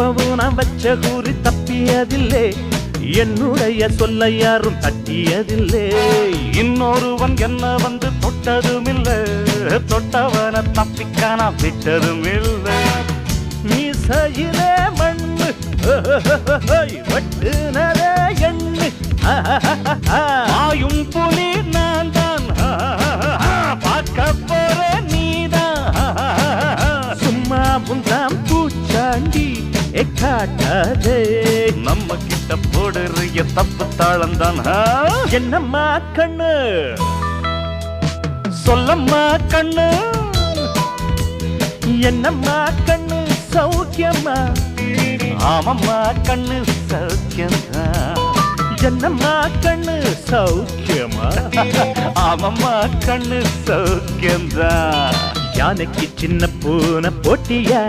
எப்பவும் நான் வச்ச கூறி தப்பியதில்லை, என்னுடைய சொல்ல யாரும் தட்டியதில்லை. இன்னொருவன் என்ன வந்து தொட்டதும் இல்ல, தொட்டவன தப்பிக்க நான் விட்டதும் இல்லை. மீசையிலே மண்ணு வெட்டுனரே எண்ணு, ஆயும் புலி நான் தான், பார்க்க போற நீதான். சும்மா புந்தாம் பூச்சாண்டி காட்டாதே, நம்ம கிட்ட போடுறிய தப்பு தாளந்தான். என்னம்மா கண்ணு சொல்லம்மா கண்ணு, என்னம்மா கண்ணு சௌக்கியம்மா, ஆமம்மா கண்ணு சௌக்கியம்தான். என்னம்மா கண்ணு சௌக்கியமா, ஆமம்மா கண்ணு சௌக்கியம்தான். யானைக்கு சின்ன பூனை போட்டியா,